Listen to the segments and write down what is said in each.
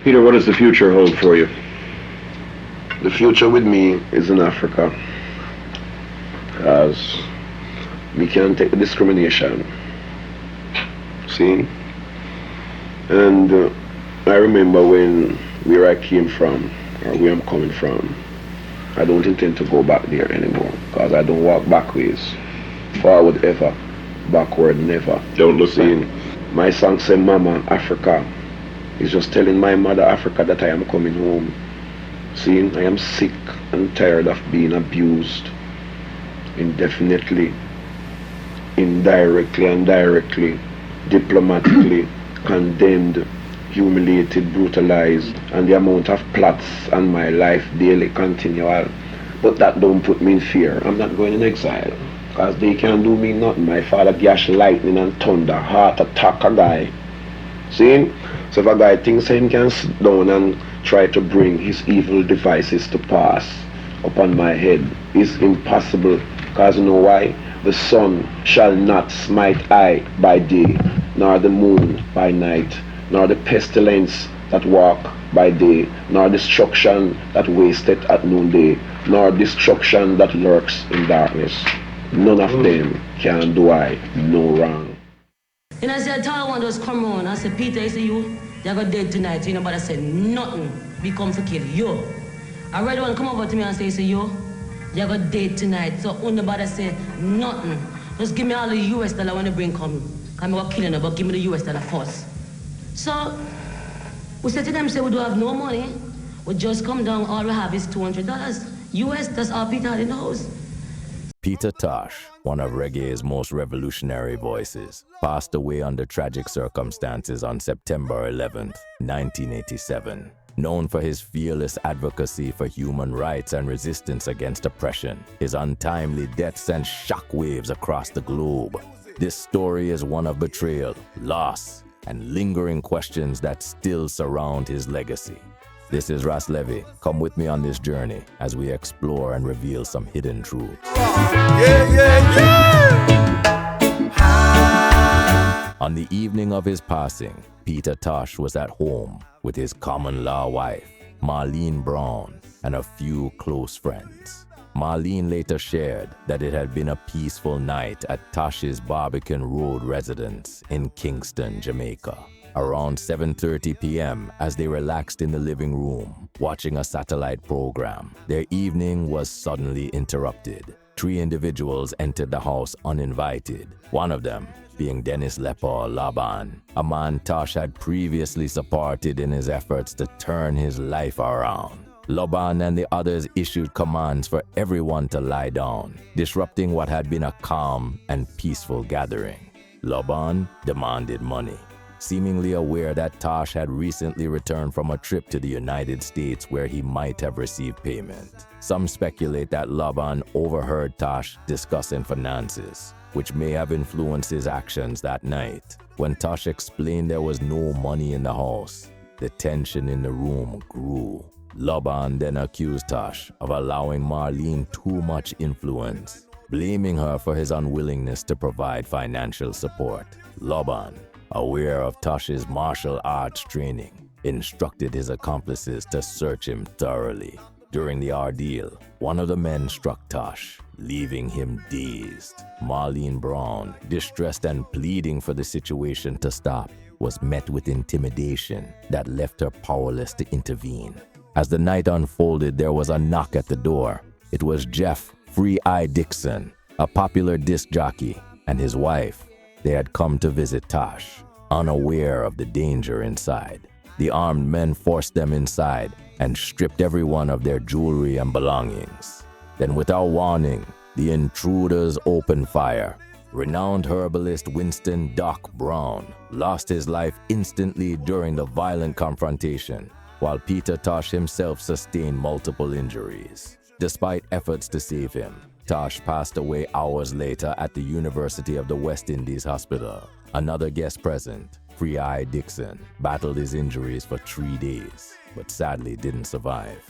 Peter, what does the future hold for you? The future with me is in Africa. As we can't take the discrimination. See? And I remember where I came from, or where I'm coming from, I don't intend to go back there anymore, because I don't walk backwards. Forward ever, backward never. Don't look back. My song say, Mama, Africa, is just telling my mother Africa that I am coming home. See, I am sick and tired of being abused indefinitely, indirectly and directly, diplomatically, condemned, humiliated, brutalized, and the amount of plots on my life daily continual. But that don't put me in fear. I'm not going in exile, because they can't do me nothing. My father gash lightning and thunder, heart attack a guy. See? So if a guy thinks him can sit down and try to bring his evil devices to pass upon my head, it's impossible. Because you know why? The sun shall not smite I by day, nor the moon by night, nor the pestilence that walk by day, nor destruction that wasteth at noonday, nor destruction that lurks in darkness. None of them can do I no wrong. And I said, I one just come on. I said, Peter, I say you, you're going dead tonight. So nobody said nothing. We come for kill you. I read one come over to me and say you, you're going dead tonight. So nobody say nothing. Just give me all the US dollar when they bring come. I'm not killing her, but give me the US dollar first. So we said to them, say we don't have no money. We just come down, all we have is $200. US, that's all Peter had in the house. Peter Tosh, one of reggae's most revolutionary voices, passed away under tragic circumstances on September 11, 1987. Known for his fearless advocacy for human rights and resistance against oppression, his untimely death sent shockwaves across the globe. This story is one of betrayal, loss, and lingering questions that still surround his legacy. This is Ras Levy. Come with me on this journey as we explore and reveal some hidden truths. On the evening of his passing, Peter Tosh was at home with his common-law wife, Marlene Brown, and a few close friends. Marlene later shared that it had been a peaceful night at Tosh's Barbican Road residence in Kingston, Jamaica. Around 7:30 p.m., as they relaxed in the living room, watching a satellite program, their evening was suddenly interrupted. 3 individuals entered the house uninvited, one of them being Dennis Leppo Lobban, a man Tosh had previously supported in his efforts to turn his life around. Lobban and the others issued commands for everyone to lie down, disrupting what had been a calm and peaceful gathering. Lobban demanded money, seemingly aware that Tosh had recently returned from a trip to the United States where he might have received payment. Some speculate that Lobban overheard Tosh discussing finances, which may have influenced his actions that night. When Tosh explained there was no money in the house, the tension in the room grew. Lobban then accused Tosh of allowing Marlene too much influence, blaming her for his unwillingness to provide financial support. Lobban, aware of Tosh's martial arts training, instructed his accomplices to search him thoroughly. During the ordeal, one of the men struck Tosh, leaving him dazed. Marlene Brown, distressed and pleading for the situation to stop, was met with intimidation that left her powerless to intervene. As the night unfolded, there was a knock at the door. It was Jeff Free Eye Dixon, a popular disc jockey, and his wife. They had come to visit Tosh, unaware of the danger inside. The armed men forced them inside and stripped everyone of their jewelry and belongings. Then, without warning, the intruders opened fire. Renowned herbalist Winston Doc Brown lost his life instantly during the violent confrontation, while Peter Tosh himself sustained multiple injuries. Despite efforts to save him, Tosh passed away hours later at the University of the West Indies Hospital. Another guest present, Free Eye Dixon, battled his injuries for 3 days, but sadly didn't survive.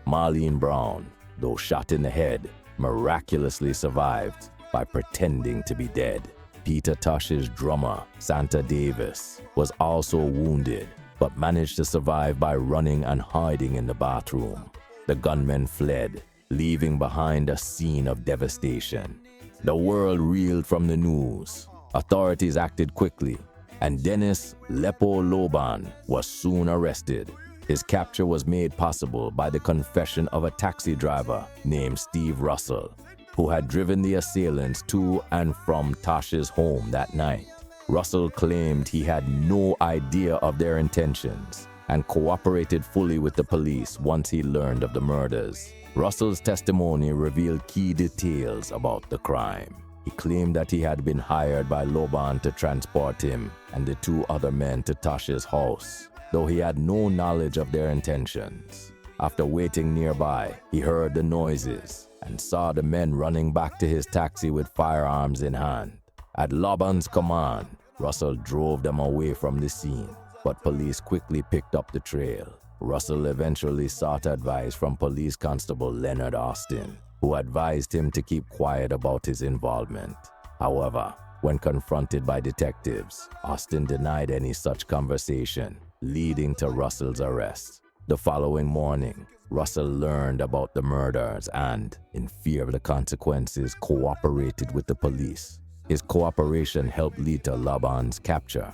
Marlene Brown, though shot in the head, miraculously survived by pretending to be dead. Peter Tosh's drummer, Santa Davis, was also wounded but managed to survive by running and hiding in the bathroom. The gunmen fled, leaving behind a scene of devastation. The world reeled from the news. Authorities acted quickly, and Dennis Leppo Lobban was soon arrested. His capture was made possible by the confession of a taxi driver named Steve Russell, who had driven the assailants to and from Tosh's home that night. Russell claimed he had no idea of their intentions and cooperated fully with the police once he learned of the murders. Russell's testimony revealed key details about the crime. He claimed that he had been hired by Lobban to transport him and the two other men to Tosh's house, though he had no knowledge of their intentions. After waiting nearby, he heard the noises and saw the men running back to his taxi with firearms in hand. At Lobban's command, Russell drove them away from the scene, but police quickly picked up the trail. Russell eventually sought advice from Police Constable Leonard Austin, who advised him to keep quiet about his involvement. However, when confronted by detectives, Austin denied any such conversation, leading to Russell's arrest. The following morning, Russell learned about the murders and, in fear of the consequences, cooperated with the police. His cooperation helped lead to Lobban's capture.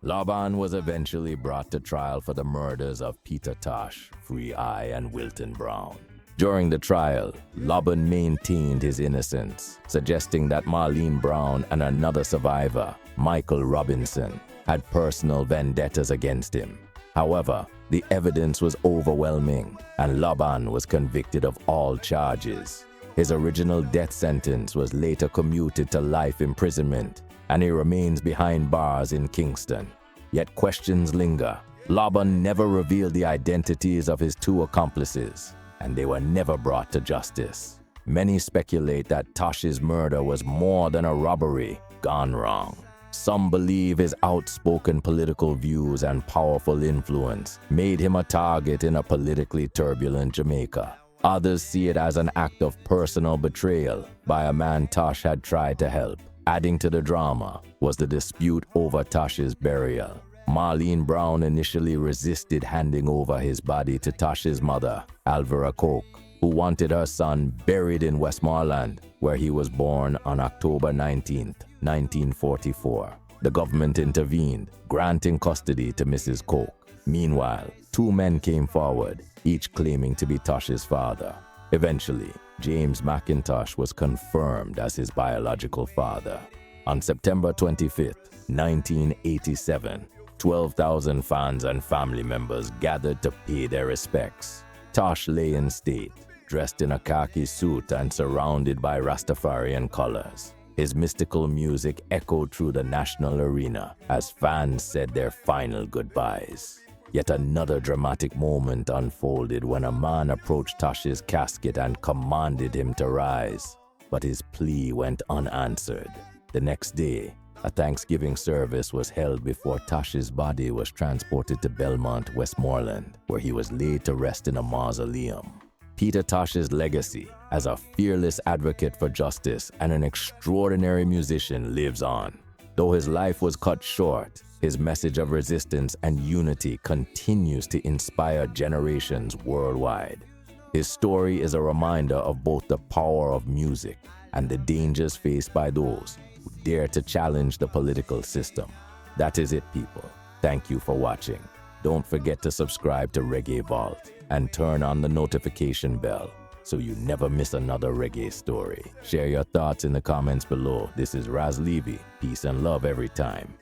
Lobban was eventually brought to trial for the murders of Peter Tosh, Free Eye, and Wilton Brown. During the trial, Lobban maintained his innocence, suggesting that Marlene Brown and another survivor, Michael Robinson, had personal vendettas against him. However, the evidence was overwhelming, and Lobban was convicted of all charges. His original death sentence was later commuted to life imprisonment, and he remains behind bars in Kingston. Yet questions linger. Lobban never revealed the identities of his two accomplices, and they were never brought to justice. Many speculate that Tosh's murder was more than a robbery gone wrong. Some believe his outspoken political views and powerful influence made him a target in a politically turbulent Jamaica. Others see it as an act of personal betrayal by a man Tosh had tried to help. Adding to the drama was the dispute over Tosh's burial. Marlene Brown initially resisted handing over his body to Tosh's mother, Alvera Coke, who wanted her son buried in Westmoreland, where he was born on October 19, 1944. The government intervened, granting custody to Mrs. Coke. Meanwhile, two men came forward, each claiming to be Tosh's father. Eventually, James McIntosh was confirmed as his biological father. On September 25, 1987, 12,000 fans and family members gathered to pay their respects. Tosh lay in state, dressed in a khaki suit and surrounded by Rastafarian colors. His mystical music echoed through the national arena as fans said their final goodbyes. Yet another dramatic moment unfolded when a man approached Tosh's casket and commanded him to rise, but his plea went unanswered. The next day, a Thanksgiving service was held before Tosh's body was transported to Belmont, Westmoreland, where he was laid to rest in a mausoleum. Peter Tosh's legacy as a fearless advocate for justice and an extraordinary musician lives on. Though his life was cut short, his message of resistance and unity continues to inspire generations worldwide. His story is a reminder of both the power of music and the dangers faced by those who dare to challenge the political system. That is it, people. Thank you for watching. Don't forget to subscribe to Reggae Vault and turn on the notification bell so you never miss another reggae story. Share your thoughts in the comments below. This is Raz Levy. Peace and love every time.